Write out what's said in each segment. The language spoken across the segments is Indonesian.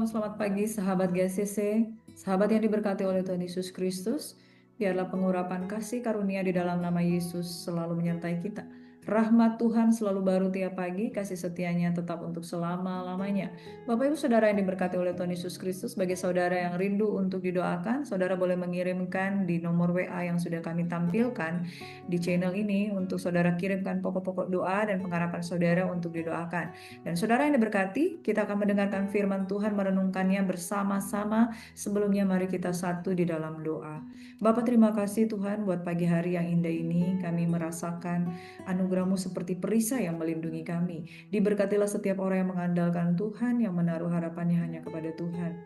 Shalom, selamat pagi sahabat GCC, sahabat yang diberkati oleh Tuhan Yesus Kristus. Biarlah pengurapan kasih karunia di dalam nama Yesus selalu menyertai kita. Rahmat Tuhan selalu baru tiap pagi, kasih setianya tetap untuk selama-lamanya. Bapak Ibu Saudara yang diberkati oleh Tuhan Yesus Kristus, sebagai saudara yang rindu untuk didoakan, saudara boleh mengirimkan di nomor WA yang sudah kami tampilkan di channel ini untuk saudara kirimkan pokok-pokok doa dan pengharapan saudara untuk didoakan. Dan saudara yang diberkati, kita akan mendengarkan firman Tuhan, merenungkannya bersama-sama. Sebelumnya mari kita satu di dalam doa. Bapa, terima kasih Tuhan buat pagi hari yang indah ini. Kami merasakan anugerah-Mu seperti perisai yang melindungi kami. Diberkatilah setiap orang yang mengandalkan Tuhan, yang menaruh harapannya hanya kepada Tuhan.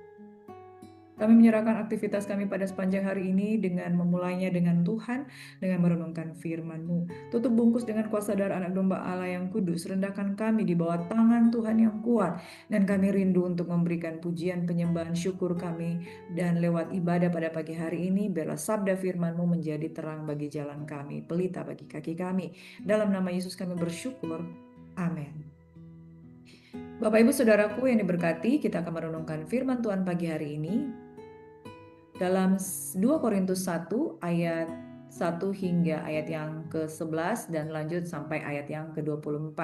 Kami menyerahkan aktivitas kami pada sepanjang hari ini dengan memulainya dengan Tuhan, dengan merenungkan firman-Mu. Tutup bungkus dengan kuasa darah anak domba Allah yang kudus. Rendahkan kami di bawah tangan Tuhan yang kuat. Dan kami rindu untuk memberikan pujian, penyembahan, syukur kami. Dan lewat ibadah pada pagi hari ini, biarlah sabda firman-Mu menjadi terang bagi jalan kami, pelita bagi kaki kami. Dalam nama Yesus kami bersyukur. Amin. Bapak Ibu Saudaraku yang diberkati, kita akan merenungkan firman Tuhan pagi hari ini dalam 2 Korintus 1 ayat 1 hingga ayat yang ke-11 dan lanjut sampai ayat yang ke-24.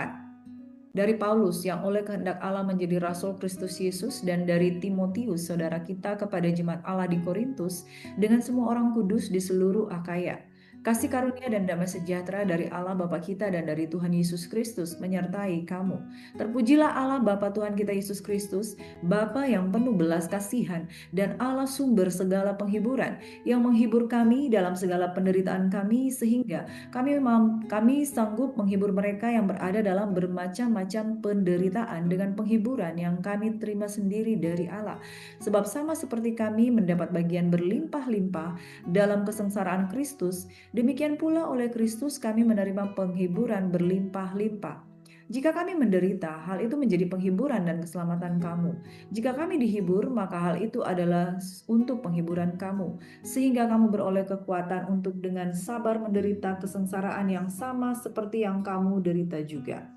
Dari Paulus yang oleh kehendak Allah menjadi Rasul Kristus Yesus, dan dari Timotius saudara kita kepada jemaat Allah di Korintus dengan semua orang kudus di seluruh Akaya. Kasih karunia dan damai sejahtera dari Allah Bapa kita dan dari Tuhan Yesus Kristus menyertai kamu. Terpujilah Allah Bapa Tuhan kita Yesus Kristus, Bapa yang penuh belas kasihan dan Allah sumber segala penghiburan, yang menghibur kami dalam segala penderitaan kami, sehingga kami sanggup menghibur mereka yang berada dalam bermacam-macam penderitaan dengan penghiburan yang kami terima sendiri dari Allah. Sebab sama seperti kami mendapat bagian berlimpah-limpah dalam kesengsaraan Kristus, demikian pula oleh Kristus kami menerima penghiburan berlimpah-limpah. Jika kami menderita, hal itu menjadi penghiburan dan keselamatan kamu. Jika kami dihibur, maka hal itu adalah untuk penghiburan kamu, sehingga kamu beroleh kekuatan untuk dengan sabar menderita kesengsaraan yang sama seperti yang kamu derita juga.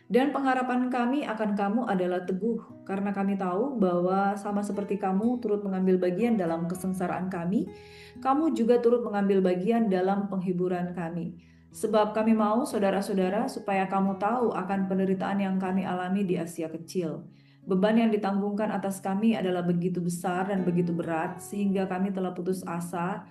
Dan pengharapan kami akan kamu adalah teguh, karena kami tahu bahwa sama seperti kamu turut mengambil bagian dalam kesengsaraan kami, kamu juga turut mengambil bagian dalam penghiburan kami. Sebab kami mau saudara-saudara supaya kamu tahu akan penderitaan yang kami alami di Asia Kecil. Beban yang ditanggungkan atas kami adalah begitu besar dan begitu berat, sehingga kami telah putus asa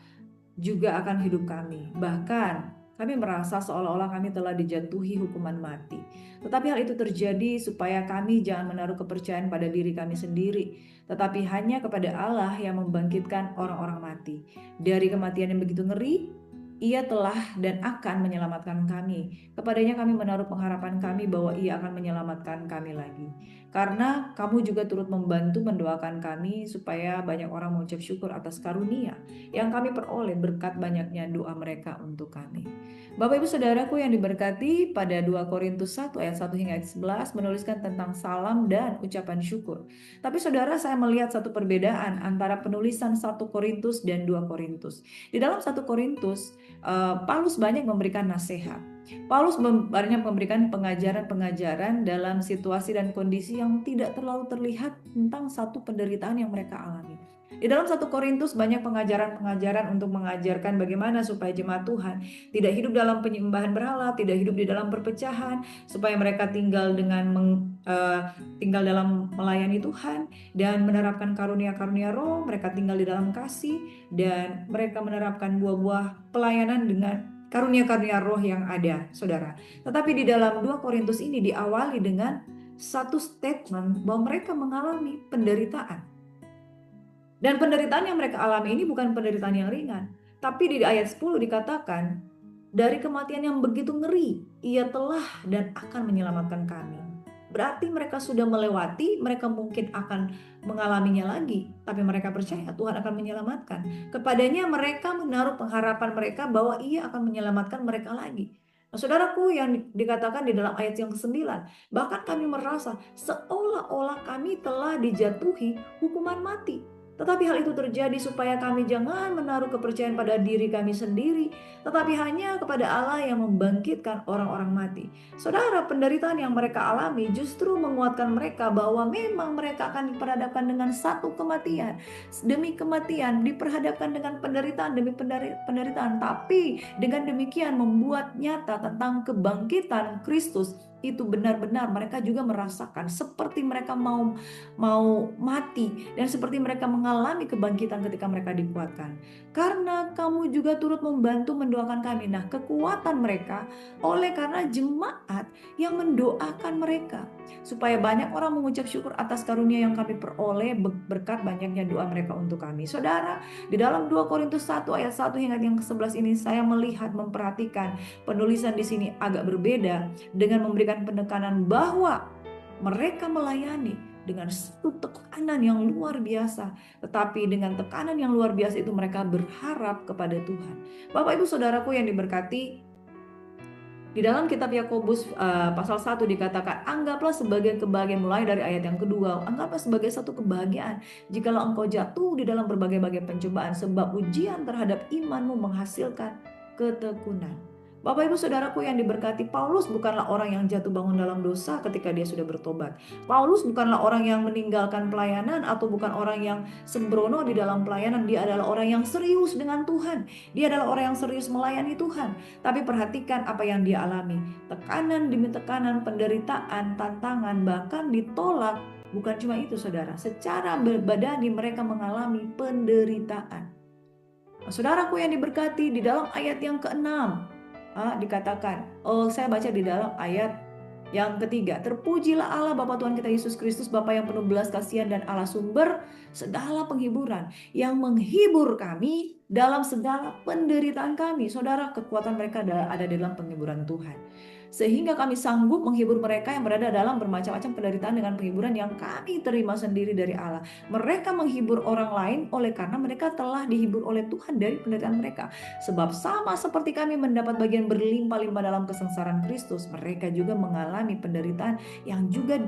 juga akan hidup kami. Bahkan kami merasa seolah-olah kami telah dijatuhi hukuman mati. Tetapi hal itu terjadi supaya kami jangan menaruh kepercayaan pada diri kami sendiri, tetapi hanya kepada Allah yang membangkitkan orang-orang mati. Dari kematian yang begitu ngeri, Ia telah dan akan menyelamatkan kami. Kepadanya kami menaruh pengharapan kami bahwa Ia akan menyelamatkan kami lagi. Karena kamu juga turut membantu mendoakan kami supaya banyak orang mengucap syukur atas karunia yang kami peroleh berkat banyaknya doa mereka untuk kami. Bapak Ibu Saudaraku yang diberkati, pada 2 Korintus 1 ayat 1 hingga ayat 11 menuliskan tentang salam dan ucapan syukur. Tapi saudara, saya melihat satu perbedaan antara penulisan 1 Korintus dan 2 Korintus. Di dalam 1 Korintus, Paulus banyak memberikan nasihat. Paulus banyak memberikan pengajaran-pengajaran dalam situasi dan kondisi yang tidak terlalu terlihat tentang satu penderitaan yang mereka alami. Di dalam 1 Korintus banyak pengajaran-pengajaran untuk mengajarkan bagaimana supaya jemaat Tuhan tidak hidup dalam penyembahan berhala, tidak hidup di dalam perpecahan, supaya mereka tinggal tinggal dalam melayani Tuhan dan menerapkan karunia-karunia roh, mereka tinggal di dalam kasih, dan mereka menerapkan buah-buah pelayanan dengan karunia-karunia roh yang ada, saudara. Tetapi di dalam 2 Korintus ini diawali dengan satu statement bahwa mereka mengalami penderitaan. Dan penderitaan yang mereka alami ini bukan penderitaan yang ringan. Tapi di ayat 10 dikatakan, dari kematian yang begitu ngeri, Ia telah dan akan menyelamatkan kami. Berarti mereka sudah melewati, mereka mungkin akan mengalaminya lagi. Tapi mereka percaya Tuhan akan menyelamatkan. Kepadanya mereka menaruh pengharapan mereka bahwa Ia akan menyelamatkan mereka lagi. Nah, saudaraku, yang dikatakan di dalam ayat yang ke-9, bahkan kami merasa seolah-olah kami telah dijatuhi hukuman mati. Tetapi hal itu terjadi supaya kami jangan menaruh kepercayaan pada diri kami sendiri, tetapi hanya kepada Allah yang membangkitkan orang-orang mati. Saudara, penderitaan yang mereka alami justru menguatkan mereka bahwa memang mereka akan diperhadapkan dengan satu kematian. Demi kematian diperhadapkan dengan penderitaan demi penderitaan. Tapi dengan demikian membuat nyata tentang kebangkitan Kristus. Itu benar-benar mereka juga merasakan seperti mereka mau mati dan seperti mereka mengalami kebangkitan ketika mereka dikuatkan. Karena kamu juga turut membantu mendoakan kami. Nah, kekuatan mereka oleh karena jemaat yang mendoakan mereka, supaya banyak orang mengucap syukur atas karunia yang kami peroleh berkat banyaknya doa mereka untuk kami. Saudara, di dalam 2 Korintus 1 ayat 1 hingga yang ke-11 ini saya melihat, memperhatikan penulisan di sini agak berbeda dengan memberikan penekanan bahwa mereka melayani dengan satu tekanan yang luar biasa. Tetapi dengan tekanan yang luar biasa itu mereka berharap kepada Tuhan. Bapak Ibu Saudaraku yang diberkati, di dalam kitab Yakobus pasal 1 dikatakan, anggaplah sebagai kebahagiaan, mulai dari ayat yang kedua, anggaplah sebagai satu kebahagiaan jikalau engkau jatuh di dalam berbagai-bagai pencobaan, sebab ujian terhadap imanmu menghasilkan ketekunan. Bapak Ibu Saudaraku yang diberkati, Paulus bukanlah orang yang jatuh bangun dalam dosa ketika dia sudah bertobat. Paulus bukanlah orang yang meninggalkan pelayanan atau bukan orang yang sembrono di dalam pelayanan. Dia adalah orang yang serius dengan Tuhan. Dia adalah orang yang serius melayani Tuhan. Tapi perhatikan apa yang dia alami. Tekanan demi tekanan, penderitaan, tantangan, bahkan ditolak. Bukan cuma itu saudara, secara badani mereka mengalami penderitaan. Nah, saudaraku yang diberkati, di dalam ayat yang ke-6 dikatakan, saya baca di dalam ayat yang ketiga, terpujilah Allah Bapa Tuhan kita Yesus Kristus, Bapa yang penuh belas kasihan dan Allah sumber segala penghiburan, yang menghibur kami dalam segala penderitaan kami. Saudara, kekuatan mereka ada di dalam penghiburan Tuhan, sehingga kami sanggup menghibur mereka yang berada dalam bermacam-macam penderitaan dengan penghiburan yang kami terima sendiri dari Allah. Mereka menghibur orang lain oleh karena mereka telah dihibur oleh Tuhan dari penderitaan mereka. Sebab sama seperti kami mendapat bagian berlimpah-limpah dalam kesengsaraan Kristus, mereka juga mengalami penderitaan yang juga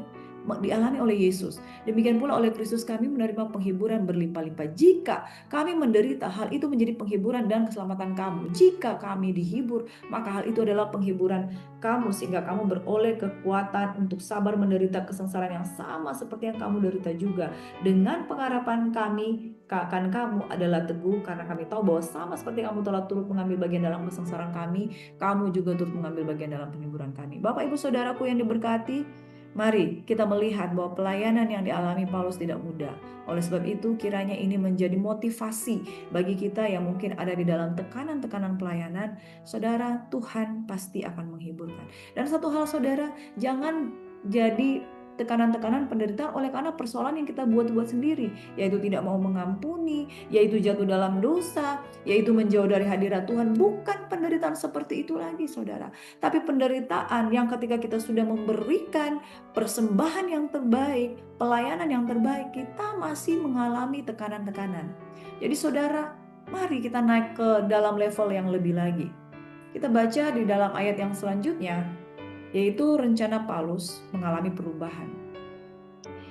dialami oleh Yesus. Demikian pula oleh Kristus kami menerima penghiburan berlimpah-limpah. Jika kami menderita, hal itu menjadi penghiburan dan keselamatan kamu. Jika kami dihibur, maka hal itu adalah penghiburan kamu, sehingga kamu beroleh kekuatan untuk sabar menderita kesengsaraan yang sama seperti yang kamu derita juga. Dengan pengharapan kami akan kamu adalah teguh, karena kami tahu bahwa sama seperti kamu telah turut mengambil bagian dalam kesengsaraan kami, kamu juga turut mengambil bagian dalam penghiburan kami. Bapak Ibu Saudaraku yang diberkati, mari kita melihat bahwa pelayanan yang dialami Paulus tidak mudah. Oleh sebab itu, kiranya ini menjadi motivasi bagi kita yang mungkin ada di dalam tekanan-tekanan pelayanan. Saudara, Tuhan pasti akan menghiburkan. Dan satu hal saudara, jangan jadi tekanan-tekanan penderitaan oleh karena persoalan yang kita buat-buat sendiri, yaitu tidak mau mengampuni, yaitu jatuh dalam dosa, yaitu menjauh dari hadirat Tuhan. Bukan penderitaan seperti itu lagi saudara, tapi penderitaan yang ketika kita sudah memberikan persembahan yang terbaik, pelayanan yang terbaik, kita masih mengalami tekanan-tekanan. Jadi saudara, mari kita naik ke dalam level yang lebih lagi. Kita baca di dalam ayat yang selanjutnya, yaitu rencana Paulus mengalami perubahan.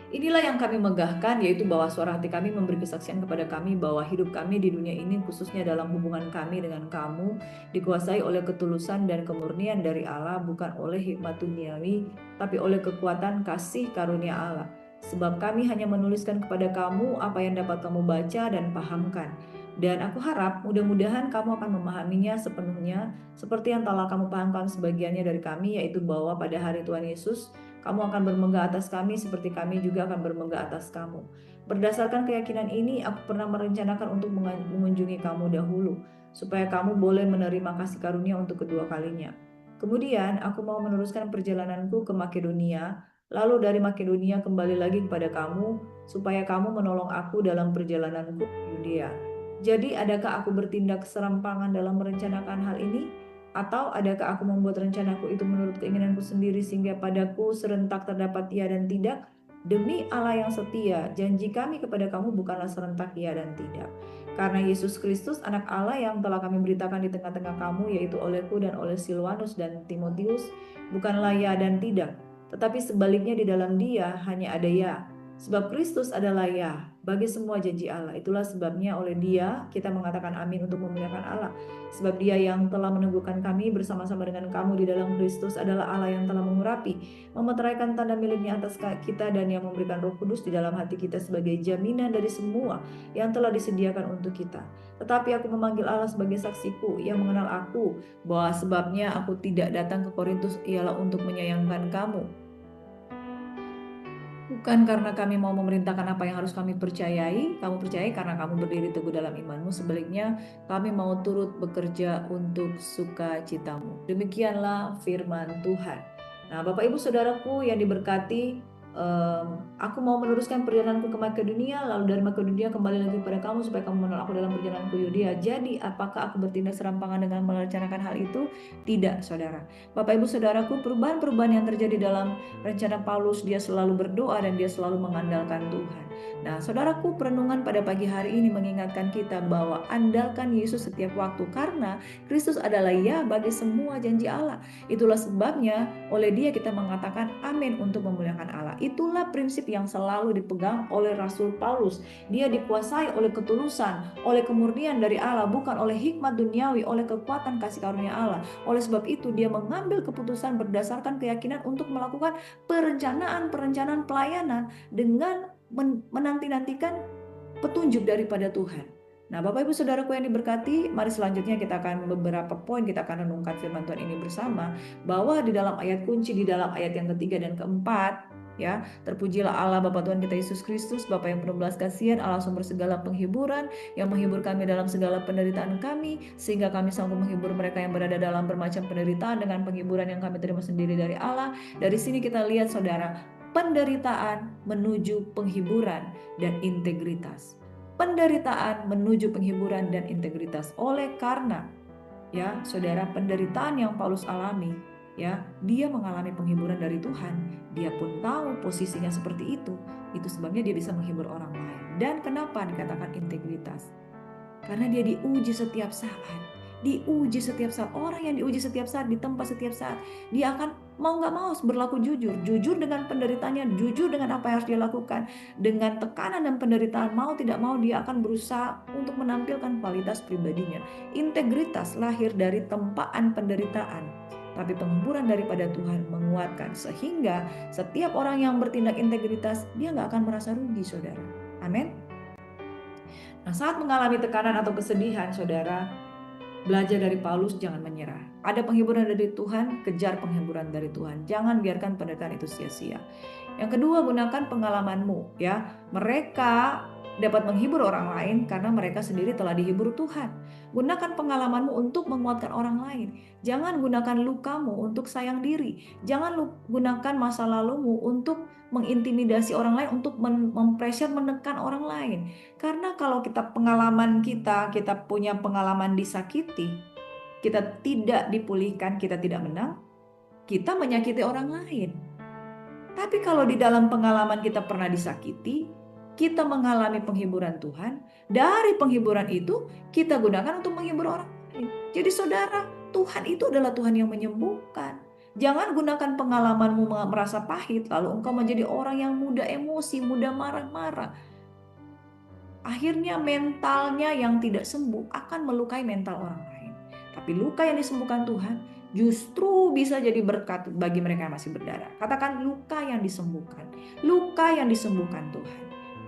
Inilah yang kami megahkan, yaitu bahwa suara hati kami memberi kesaksian kepada kami bahwa hidup kami di dunia ini, khususnya dalam hubungan kami dengan kamu, dikuasai oleh ketulusan dan kemurnian dari Allah, bukan oleh hikmat duniawi, tapi oleh kekuatan kasih karunia Allah. Sebab kami hanya menuliskan kepada kamu apa yang dapat kamu baca dan pahamkan. Dan aku harap mudah-mudahan kamu akan memahaminya sepenuhnya, seperti yang telah kamu pahamkan sebagiannya dari kami, yaitu bahwa pada hari Tuhan Yesus, kamu akan bermegah atas kami seperti kami juga akan bermegah atas kamu. Berdasarkan keyakinan ini, aku pernah merencanakan untuk mengunjungi kamu dahulu, supaya kamu boleh menerima kasih karunia untuk kedua kalinya. Kemudian, aku mau meneruskan perjalananku ke Makedonia, lalu dari Makedonia kembali lagi kepada kamu, supaya kamu menolong aku dalam perjalananku ke Yudea. Jadi, adakah aku bertindak serampangan dalam merencanakan hal ini? Atau adakah aku membuat rencanaku itu menurut keinginanku sendiri sehingga padaku serentak terdapat ya dan tidak? Demi Allah yang setia, janji kami kepada kamu bukanlah serentak ya dan tidak. Karena Yesus Kristus anak Allah yang telah kami beritakan di tengah-tengah kamu, yaitu olehku dan oleh Silwanus dan Timotius, bukanlah ya dan tidak. Tetapi sebaliknya di dalam dia hanya ada ya. Sebab Kristus adalah ya bagi semua janji Allah. Itulah sebabnya oleh Dia kita mengatakan amin untuk memuliakan Allah. Sebab Dia yang telah meneguhkan kami bersama-sama dengan kamu di dalam Kristus adalah Allah yang telah mengurapi, memeteraikan tanda miliknya atas kita, dan yang memberikan Roh Kudus di dalam hati kita sebagai jaminan dari semua yang telah disediakan untuk kita. Tetapi aku memanggil Allah sebagai saksiku yang mengenal aku, bahwa sebabnya aku tidak datang ke Korintus ialah untuk menyayangkan kamu. Bukan karena kami mau memerintahkan apa yang harus kamu percayai karena kamu berdiri teguh dalam imanmu. Sebaliknya, kami mau turut bekerja untuk sukacitamu. Demikianlah firman Tuhan. Nah, Bapak Ibu Saudaraku yang diberkati, aku mau meneruskan perjalananku ke Makedonia, lalu dari Makedonia kembali lagi kepada kamu supaya kamu menolak aku dalam perjalananku Yudea. Jadi, apakah aku bertindak serampangan dengan merencanakan hal itu? Tidak, saudara. Bapak Ibu Saudaraku, perubahan-perubahan yang terjadi dalam rencana Paulus, dia selalu berdoa dan dia selalu mengandalkan Tuhan. Nah, saudaraku, perenungan pada pagi hari ini mengingatkan kita bahwa andalkan Yesus setiap waktu, karena Kristus adalah ya bagi semua janji Allah. Itulah sebabnya oleh Dia kita mengatakan amin untuk memuliakan Allah. Itulah prinsip yang selalu dipegang oleh Rasul Paulus. Dia dikuasai oleh ketulusan, oleh kemurnian dari Allah, bukan oleh hikmat duniawi, oleh kekuatan kasih karunia Allah. Oleh sebab itu dia mengambil keputusan berdasarkan keyakinan untuk melakukan perencanaan pelayanan dengan menanti-nantikan petunjuk daripada Tuhan. Nah, Bapak Ibu Saudaraku yang diberkati, mari selanjutnya kita akan beberapa poin kita akan renungkan firman Tuhan ini bersama, bahwa di dalam ayat kunci, di dalam ayat yang ketiga dan keempat, ya, terpujilah Allah Bapa Tuhan kita Yesus Kristus, Bapa yang penuh belas kasihan, Allah sumber segala penghiburan, yang menghibur kami dalam segala penderitaan kami, sehingga kami sanggup menghibur mereka yang berada dalam bermacam penderitaan dengan penghiburan yang kami terima sendiri dari Allah. Dari sini kita lihat, saudara, penderitaan menuju penghiburan dan integritas. Penderitaan menuju penghiburan dan integritas. Oleh karena, ya, saudara, penderitaan yang Paulus alami, ya, dia mengalami penghiburan dari Tuhan. Dia pun tahu posisinya seperti itu. Itu sebabnya dia bisa menghibur orang lain. Dan kenapa dikatakan integritas? Karena dia diuji setiap saat. Diuji setiap saat. Orang yang diuji setiap saat, ditempa setiap saat, dia akan mau gak mau berlaku jujur. Jujur dengan penderitaannya, jujur dengan apa yang harus dia lakukan. Dengan tekanan dan penderitaan, mau tidak mau dia akan berusaha untuk menampilkan kualitas pribadinya. Integritas lahir dari tempaan penderitaan, tapi penghiburan daripada Tuhan menguatkan. Sehingga setiap orang yang bertindak integritas, dia gak akan merasa rugi, saudara. Amin. Nah, saat mengalami tekanan atau kesedihan, saudara, belajar dari Paulus, jangan menyerah. Ada penghiburan dari Tuhan, kejar penghiburan dari Tuhan. Jangan biarkan penderitaan itu sia-sia. Yang kedua, gunakan pengalamanmu, ya. Mereka dapat menghibur orang lain karena mereka sendiri telah dihibur Tuhan. Gunakan pengalamanmu untuk menguatkan orang lain. Jangan gunakan lukamu untuk sayang diri. Jangan gunakan masa lalumu untuk mengintimidasi orang lain, untuk mempressure, menekan orang lain. Karena kalau kita punya pengalaman disakiti, kita tidak dipulihkan, kita tidak menang, kita menyakiti orang lain. Tapi kalau di dalam pengalaman kita pernah disakiti, kita mengalami penghiburan Tuhan, dari penghiburan itu kita gunakan untuk menghibur orang lain. Jadi saudara, Tuhan itu adalah Tuhan yang menyembuhkan. Jangan gunakan pengalamanmu merasa pahit, lalu engkau menjadi orang yang mudah emosi, mudah marah-marah. Akhirnya mentalnya yang tidak sembuh akan melukai mental orang lain. Tapi luka yang disembuhkan Tuhan justru bisa jadi berkat bagi mereka yang masih berdarah. Katakan luka yang disembuhkan. Luka yang disembuhkan Tuhan.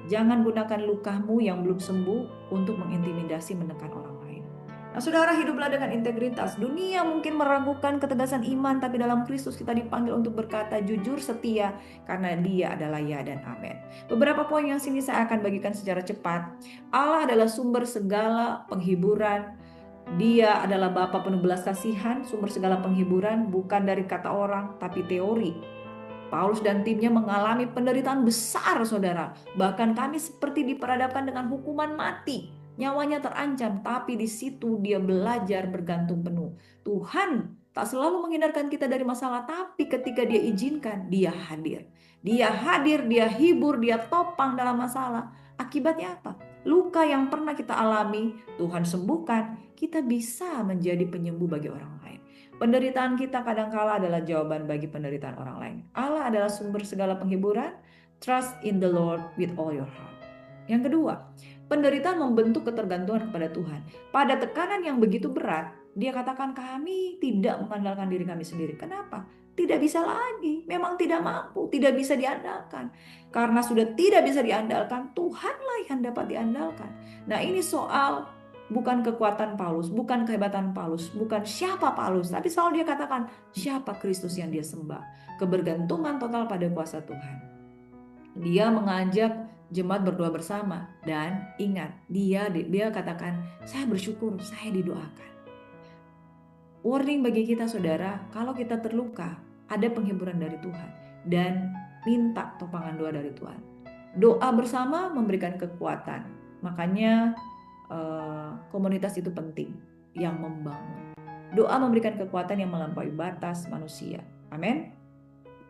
Jangan gunakan lukamu yang belum sembuh untuk mengintimidasi, menekan orang lain. Nah, saudara, hiduplah dengan integritas. Dunia mungkin meragukan ketegasan iman, tapi dalam Kristus kita dipanggil untuk berkata jujur, setia, karena Dia adalah ya dan amin. Beberapa poin yang sini saya akan bagikan secara cepat. Allah adalah sumber segala penghiburan. Dia adalah Bapa penuh belas kasihan, sumber segala penghiburan, bukan dari kata orang, tapi teori. Paulus dan timnya mengalami penderitaan besar, saudara. Bahkan kami seperti diperhadapkan dengan hukuman mati. Nyawanya terancam, tapi di situ dia belajar bergantung penuh. Tuhan tak selalu menghindarkan kita dari masalah, tapi ketika dia izinkan, dia hadir. Dia hadir, dia hibur, dia topang dalam masalah. Akibatnya apa? Luka yang pernah kita alami, Tuhan sembuhkan. Kita bisa menjadi penyembuh bagi orang lain. Penderitaan kita kadangkala adalah jawaban bagi penderitaan orang lain. Allah adalah sumber segala penghiburan, Trust in the Lord with all your heart. Yang kedua, penderitaan membentuk ketergantungan kepada Tuhan. Pada tekanan yang begitu berat, dia katakan kami tidak mengandalkan diri kami sendiri. Kenapa? Tidak bisa lagi, memang tidak mampu, tidak bisa diandalkan. Karena sudah tidak bisa diandalkan, Tuhanlah yang dapat diandalkan. Nah, ini soal bukan kekuatan Paulus, bukan kehebatan Paulus, bukan siapa Paulus, tapi selalu dia katakan siapa Kristus yang dia sembah. Kebergantungan total pada kuasa Tuhan. Dia mengajak jemaat berdoa bersama dan ingat, dia katakan, saya bersyukur, saya didoakan. Warning bagi kita saudara, kalau kita terluka, ada penghiburan dari Tuhan dan minta topangan doa dari Tuhan. Doa bersama memberikan kekuatan. Makanya komunitas itu penting yang membangun. Doa memberikan kekuatan yang melampaui batas manusia. Amin.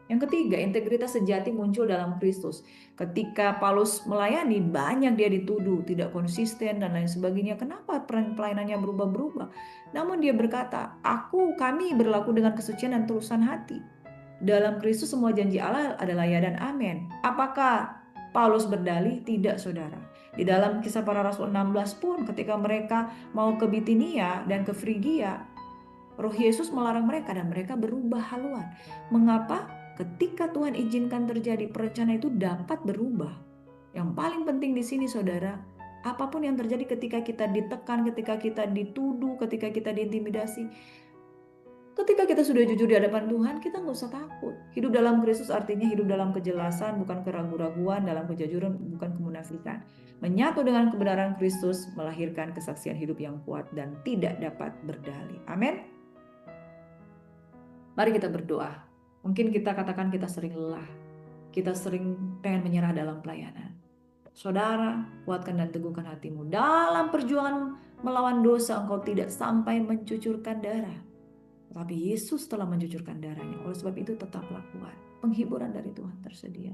Yang ketiga, integritas sejati muncul dalam Kristus. Ketika Paulus melayani, banyak dia dituduh, tidak konsisten dan lain sebagainya. Kenapa pelayanannya berubah-berubah? Namun dia berkata, kami berlaku dengan kesucian dan tulusan hati. Dalam Kristus semua janji Allah adalah ya dan amin. Apakah Paulus berdalih? Tidak, saudara. Di dalam Kisah Para Rasul 16 pun ketika mereka mau ke Bitinia dan ke Frigia, Roh Yesus melarang mereka dan mereka berubah haluan. Mengapa? Ketika Tuhan izinkan terjadi, perencanaan itu dapat berubah. Yang paling penting di sini saudara, apapun yang terjadi ketika kita ditekan, ketika kita dituduh, ketika kita diintimidasi, ketika kita sudah jujur di hadapan Tuhan, kita nggak usah takut. Hidup dalam Kristus artinya hidup dalam kejelasan, bukan keraguan-raguan, dalam kejujuran, bukan kemunafikan. Menyatu dengan kebenaran Kristus melahirkan kesaksian hidup yang kuat dan tidak dapat berdalih. Amin. Mari kita berdoa. Mungkin kita katakan kita sering lelah, kita sering pengen menyerah dalam pelayanan. Saudara, kuatkan dan teguhkan hatimu. Dalam perjuangan melawan dosa, engkau tidak sampai mencucurkan darah. Tetapi Yesus telah mencucurkan darahnya. Oleh sebab itu tetaplah kuat. Penghiburan dari Tuhan tersedia.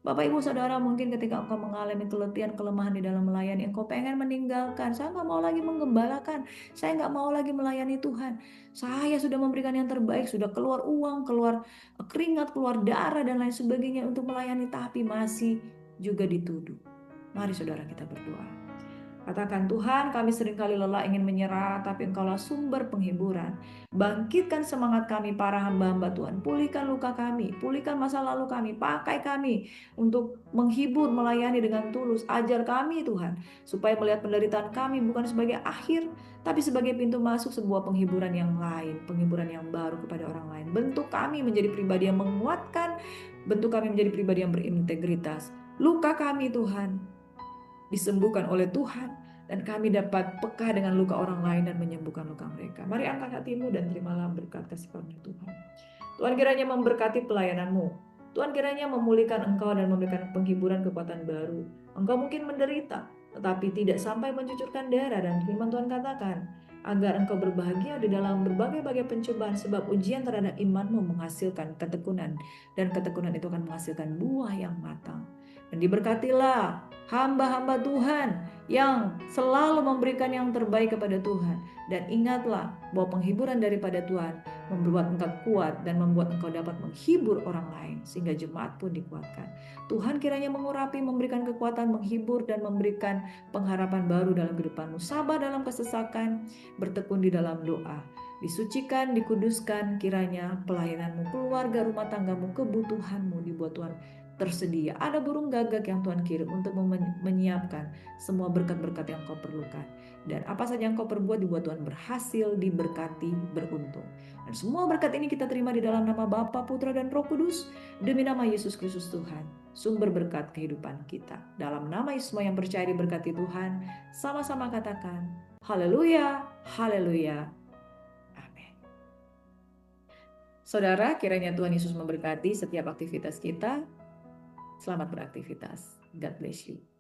Bapak ibu saudara, mungkin ketika engkau mengalami keletihan, kelemahan di dalam melayani, engkau pengen meninggalkan. Saya nggak mau lagi menggembalakan. Saya nggak mau lagi melayani Tuhan. Saya sudah memberikan yang terbaik, sudah keluar uang, keluar keringat, keluar darah dan lain sebagainya untuk melayani, tapi masih juga dituduh. Mari saudara kita berdoa. Katakan, Tuhan, kami seringkali lelah ingin menyerah, tapi Engkaulah sumber penghiburan. Bangkitkan semangat kami para hamba-hamba Tuhan. Pulihkan luka kami, pulihkan masa lalu kami, pakai kami untuk menghibur, melayani dengan tulus. Ajar kami Tuhan, supaya melihat penderitaan kami bukan sebagai akhir, tapi sebagai pintu masuk sebuah penghiburan yang lain, penghiburan yang baru kepada orang lain. Bentuk kami menjadi pribadi yang menguatkan, bentuk kami menjadi pribadi yang berintegritas. Luka kami Tuhan, disembuhkan oleh Tuhan dan kami dapat peka dengan luka orang lain dan menyembuhkan luka mereka. Mari angkat hatimu dan terimalah berkat kasih karunia Tuhan. Tuhan kiranya memberkati pelayananmu. Tuhan kiranya memulihkan engkau dan memberikan penghiburan kekuatan baru. Engkau mungkin menderita, tetapi tidak sampai mencucurkan darah, dan firman Tuhan katakan, agar engkau berbahagia di dalam berbagai-bagai pencobaan, sebab ujian terhadap imanmu menghasilkan ketekunan, dan ketekunan itu akan menghasilkan buah yang matang. Dan diberkatilah hamba-hamba Tuhan yang selalu memberikan yang terbaik kepada Tuhan. Dan ingatlah bahwa penghiburan daripada Tuhan membuat engkau kuat dan membuat engkau dapat menghibur orang lain sehingga jemaat pun dikuatkan. Tuhan kiranya mengurapi, memberikan kekuatan, menghibur dan memberikan pengharapan baru dalam kehidupanmu. Sabar dalam kesesakan, bertekun di dalam doa. Disucikan, dikuduskan kiranya pelayananmu, keluarga, rumah tanggamu, kebutuhanmu dibuat Tuhan tersedia. Ada burung gagak yang Tuhan kirim untuk menyiapkan semua berkat-berkat yang kau perlukan. Dan apa saja yang kau perbuat dibuat Tuhan berhasil, diberkati, beruntung. Dan semua berkat ini kita terima di dalam nama Bapa, Putra, dan Roh Kudus. Demi nama Yesus Kristus Tuhan, sumber berkat kehidupan kita. Dalam nama Yesus semua yang percaya diberkati Tuhan, sama-sama katakan, haleluya, haleluya, amin. Saudara, kiranya Tuhan Yesus memberkati setiap aktivitas kita. Selamat beraktivitas. God bless you.